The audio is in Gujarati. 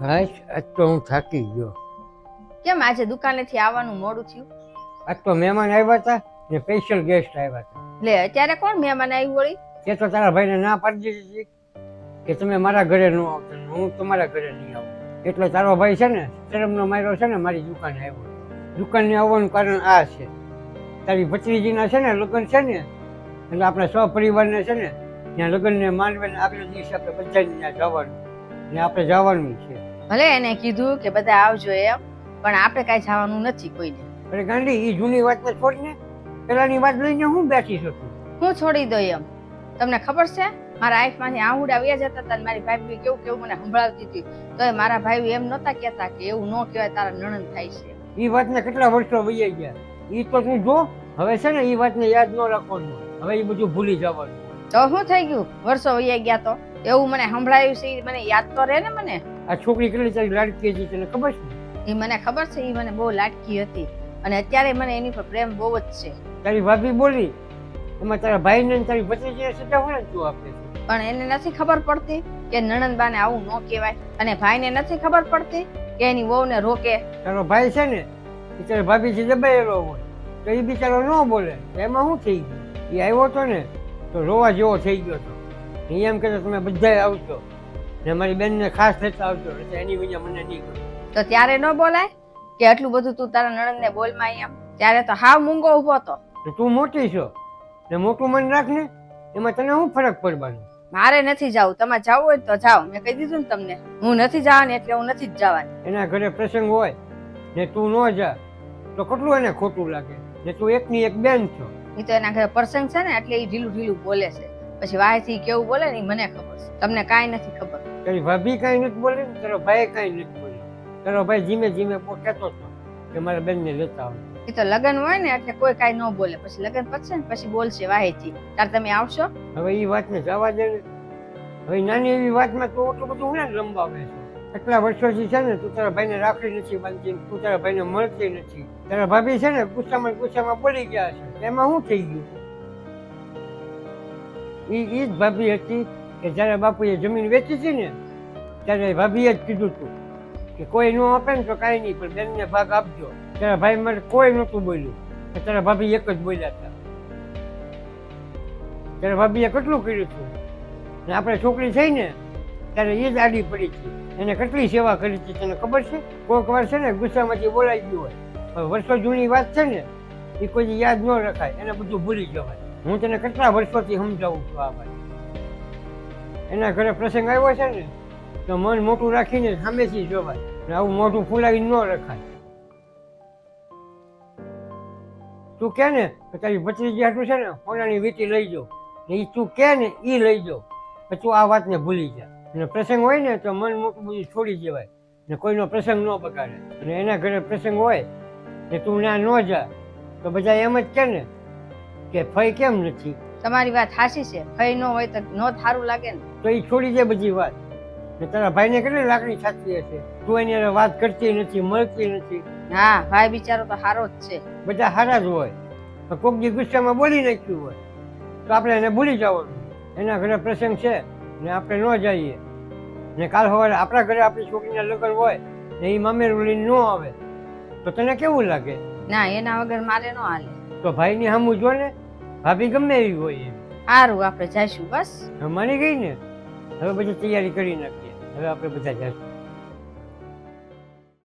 હાશ, આજ તો હું થાકી ગયો. કેમ આજે દુકાનેથી આવવાનું મોડું થયું? આજ તો મહેમાન આવ્યા હતા ને સ્પેશિયલ ગેસ્ટ આવ્યા હતા. લે અત્યારે કોણ મહેમાન આવ્યું વળી? તે તો તારા ભાઈને ના પાડી દીધી હતી કે તમે મારા ઘરે ન આવતો ને હું તમારા ઘરે નહીં આવું. એટલે તારો ભાઈ છે ને શરમનો માર્યો છે ને મારી દુકાને આવ્યો. દુકાને આવવાનું કારણ આ છે, તારી ભત્રીજીના છે ને લગ્ન છે ને, એટલે આપણે સપરિવારને છે ને ત્યાં લગ્નને માનવીને આગલે દિવસે આપણે બધાને ત્યાં જવાનું ને આપણે જવાનું છે. ભલે એને કીધું કે બધા આવજો એમ, પણ આપણે કાંઈ જવાનું નથી કોઈને. અરે ગાંડી, એ જૂની વાતને છોડીને પેલાની વાત લઈને હું બેઠી છું. હું છોડી દઉં એમ? તમને ખબર છે મારા આંખમાંથી આહુડા વ્યા જતા હતા ને મારી ભાભી કેવું કેવું મને સંભળાવતી હતી, તો મારા ભાઈ એમ નહોતા કહેતા કે એવું ન કહેવાય, તારા નણંદ થાય છે. એ વાતને કેટલા વર્ષો વહી ગયા, એ તો તું જો. હવે છે ને એ વાતને યાદ ન રાખવાનું, હવે એ બધું ભૂલી જવાનું. તો શું થઈ ગયું? વર્ષો વહી ગયા તો એવું મને સંભળાયું છે, મને યાદ તો રહે ને. મને આ છોકરી કેટલી તારી લાડકી હતી તને ખબર છે? એ મને ખબર છે, એ મને બહુ લાડકી હતી અને અત્યારે મને એની પર પ્રેમ બહુ જ છે. તારી ભાભી બોલી એમાં તારા ભાઈને ને તારી ભત્રીજીને સજા હોય ને તું આપે છે. પણ એને નથી ખબર પડતી કે નણંદબાને આવું ન કહેવાય, અને ભાઈને નથી ખબર પડતી કે એની વહુને રોકે. તારો ભાઈ છે ને એ તારી ભાભીથી દબાયેલો હોય તો એ બિચારો ન બોલે, એમાં શું થઈ ગયું? એ આવ્યો હતો ને તો રોવા જેવો થઈ ગયો હતો. એ એમ કહેતો તમે બધાય આવજો ને મારી બેનને ખાસ લેતા આવજો, એટલે એની વજહ મને નહીં ગમે. તો ત્યારે ન બોલાય કે આટલું બધું તું તારા નણંદને બોલમાં એમ? ત્યારે તો હાવ મૂંગો ઉભો હતો. તું મોટી છો ને મોટું મન રાખ ને, એમાં તને શું ફરક પડવાનો? મારે નથી જવું, તમારે જવું હોય તો જાઓ. મેં કહી દીધું ને તમને, હું નથી જવાની એટલે હું નથી જ જવાની. એના ઘરે પ્રસંગ હોય ને તું ન જા તો કેટલું એને ખોટું લાગે, ને તું એકની એક બેન છો. એ તો એના ઘરે પ્રસંગ છે ને એટલે એ ઢીલું ઢીલું બોલે છે, પછી વાયથી કેવું બોલે ને મને ખબર છે, તમને કાંઈ નથી ખબર. તારી ભાભી કાંઈ નથી બોલે ને તારો ભાઈ કાંઈ નથી બોલે. તારો ભાઈ ધીમે ધીમે કહેતો હતો કે મારા બેનને લેતા આવો. એ તો લગ્ન હોય ને એટલે કોઈ કાંઈ ન બોલે, પછી લગ્ન પતશે ને પછી બોલશે વાહેથી. ત્યારે તમે આવશો. હવે એ વાતને જવા દે ને. હવે નાની એવી વાતમાં તું એટલું બધું હું લંબાવે છે. એટલા વર્ષોથી છે ને તું તારા ભાઈને રાખડી નથી બાંધતી, તું તારા ભાઈને મળતી નથી. તારા ભાભી છે ને ગુસ્સામાં બોલી ગયા છે, એમાં શું થઈ ગયું? એ જ ભાભી હતી કે જયારે બાપુએ જમીન વેચી હતી ને ત્યારે ભાભીએ જ કીધું હતું કે કોઈ ન આપે ને તો કાંઈ નહીં, પણ બેનને ભાગ આપજો. તારા ભાઈ માટે કોઈ નહોતું બોલ્યું, તારા ભાભી એક જ બોલ્યા હતા. તારા ભાભીએ કેટલું કર્યું હતું ને આપણે છોકરી થઈ ને ત્યારે એ જ આડી પડી છે. એને કેટલી સેવા કરી હતી તને ખબર છે? કોઈક વાર છે ને ગુસ્સામાંથી બોલાઈ ગયું હોય, વર્ષો જૂની વાત છે ને એ કોઈ યાદ ન રખાય, એને બધું ભૂલી જવાય. હું તને કેટલા વર્ષોથી સમજાવું છું આ વાત. એના ઘરે પ્રસંગ આવ્યો છે ને તો મન મોટું રાખીને સામેથી જોવાય ને આવું મોઢું ફૂલાવીને ન રખાય. તું કે ને તો તારી ભત્રીજી હાટું છે ને સોનાની વીંટી લઈ જાઓ ને એ તું કે ને એ લઈ જાઓ, પછી તું આ વાતને ભૂલી જા. અને પ્રસંગ હોય ને તો મન મોટું બધું છોડી દેવાય ને કોઈનો પ્રસંગ ન બગાડે. અને એના ઘરે પ્રસંગ હોય ને તું ત્યાં ન જા તો બધા એમ જ કે ને કે ફઈ કેમ નથી. તમારી વાત સાચી છે, ફઈ ન હોય તો ન સારું લાગે ને. તો એ છોડી દે બધી વાત. ને તારા ભાઈને કેટલી લાકડી છાતી હશે, તું એની વાત કરતી નથી, મળતી નથી. હા, ભાઈ બિચારો તો સારો જ છે. બધા સારા જ હોય, પણ કોક દી ગુસ્સામાં બોલી નાખ્યું હોય તો આપણે એને ભૂલી જવાનું. એના ઘરે પ્રસંગ છે ને આપણે ન જઈએ ને કાલ સવારે આપણા ઘરે આપણી છોકરીના લગ્ન હોય ને એ મામેરું લઈને ન આવે તો તને કેવું લાગે? ના, એના વગર મારે ન હાલે. તો ભાઈની સામું જો ને, ભાભી ગમે એવી હોય એમ. સારું, આપણે જઈશું બસ. માની ગઈ ને, હવે બધી તૈયારી કરી નાખીએ, હવે આપણે બધા જઈશું.